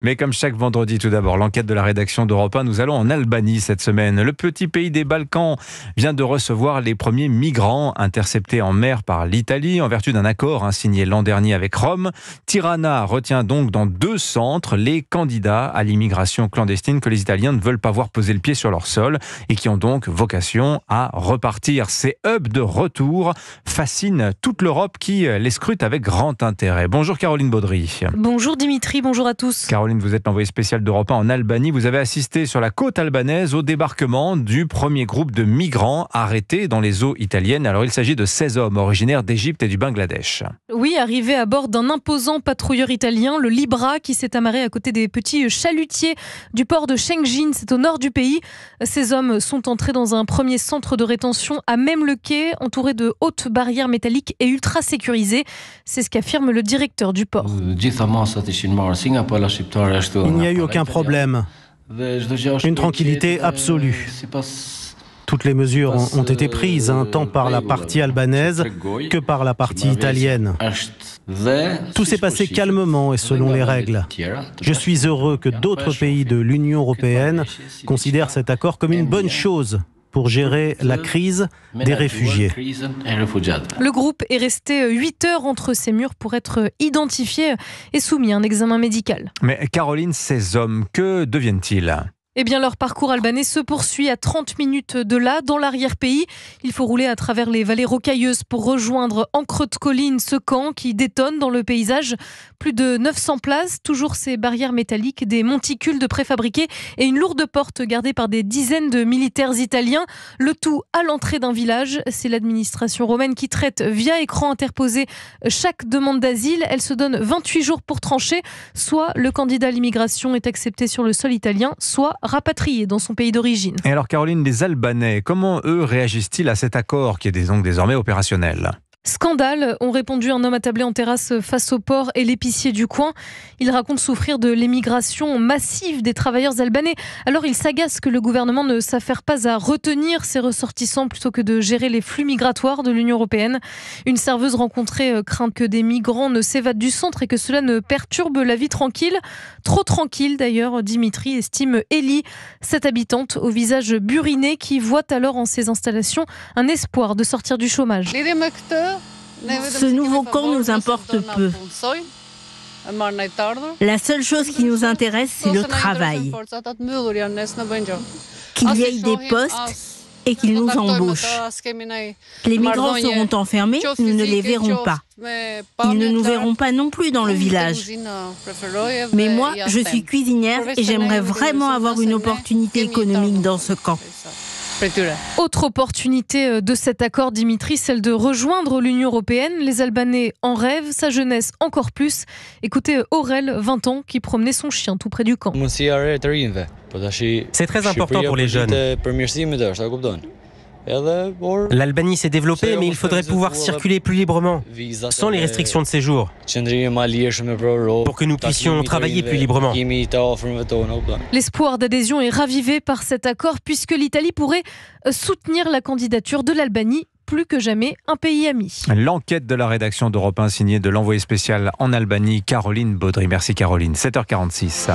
Mais comme chaque vendredi, tout d'abord, l'enquête de la rédaction d'Europe 1, nous allons en Albanie cette semaine. Le petit pays des Balkans vient de recevoir les premiers migrants interceptés en mer par l'Italie en vertu d'un accord signé l'an dernier avec Rome. Tirana retient donc dans 2 centres les candidats à l'immigration clandestine que les Italiens ne veulent pas voir poser le pied sur leur sol et qui ont donc vocation à repartir. Ces hubs de retour fascinent toute l'Europe qui les scrute avec grand intérêt. Bonjour Caroline Baudry. Bonjour Dimitri, bonjour à tous. Caroline, vous êtes l'envoyée spéciale d'Europe 1 en Albanie. Vous avez assisté sur la côte albanaise au débarquement du premier groupe de migrants arrêtés dans les eaux italiennes. Alors il s'agit de 16 hommes originaires d'Égypte et du Bangladesh. Oui, arrivés à bord d'un imposant patrouilleur italien, le Libra, qui s'est amarré à côté des petits chalutiers du port de Shengin, c'est au nord du pays. Ces hommes sont entrés dans un premier centre de rétention à même le quai, entouré de hautes barrières métalliques et ultra sécurisées. C'est ce qu'affirme le directeur du port. Il n'y a eu aucun problème. Une tranquillité absolue. Toutes les mesures ont été prises, tant par la partie albanaise que par la partie italienne. Tout s'est passé calmement et selon les règles. Je suis heureux que d'autres pays de l'Union européenne considèrent cet accord comme une bonne chose pour gérer la crise des réfugiés. Le groupe est resté 8 heures entre ces murs pour être identifié et soumis à un examen médical. Mais Caroline, ces hommes, que deviennent-ils ? Eh bien, leur parcours albanais se poursuit à 30 minutes de là, dans l'arrière-pays. Il faut rouler à travers les vallées rocailleuses pour rejoindre en creux de colline ce camp qui détonne dans le paysage. Plus de 900 places, toujours ces barrières métalliques, des monticules de préfabriqués et une lourde porte gardée par des dizaines de militaires italiens. Le tout à l'entrée d'un village. C'est l'administration romaine qui traite via écran interposé chaque demande d'asile. Elle se donne 28 jours pour trancher. Soit le candidat à l'immigration est accepté sur le sol italien, soit rapatrié dans son pays d'origine. Et alors Caroline, les Albanais, comment eux réagissent-ils à cet accord qui est donc désormais opérationnel ? Scandale, ont répondu un homme attablé en terrasse face au port et l'épicier du coin. Il raconte souffrir de l'émigration massive des travailleurs albanais. Alors il s'agace que le gouvernement ne s'affaire pas à retenir ses ressortissants plutôt que de gérer les flux migratoires de l'Union européenne. Une serveuse rencontrée craint que des migrants ne s'évadent du centre et que cela ne perturbe la vie tranquille. Trop tranquille d'ailleurs, Dimitri, estime Ellie, cette habitante au visage buriné qui voit alors en ces installations un espoir de sortir du chômage. Ce nouveau camp nous importe peu. La seule chose qui nous intéresse, c'est le travail. Qu'il y ait des postes et qu'ils nous embauchent. Les migrants seront enfermés, nous ne les verrons pas. Ils ne nous verront pas non plus dans le village. Mais moi, je suis cuisinière et j'aimerais vraiment avoir une opportunité économique dans ce camp. Autre opportunité de cet accord, Dimitri, celle de rejoindre l'Union européenne. Les Albanais en rêvent, sa jeunesse encore plus. Écoutez Aurel, 20 ans, qui promenait son chien tout près du camp. C'est très important pour les jeunes. L'Albanie s'est développée, mais il faudrait pouvoir circuler plus librement, sans les restrictions de séjour, pour que nous puissions travailler plus librement. L'espoir d'adhésion est ravivé par cet accord, puisque l'Italie pourrait soutenir la candidature de l'Albanie, plus que jamais un pays ami. L'enquête de la rédaction d'Europe 1 signée de l'envoyée spéciale en Albanie, Caroline Baudry. Merci Caroline, 7h46.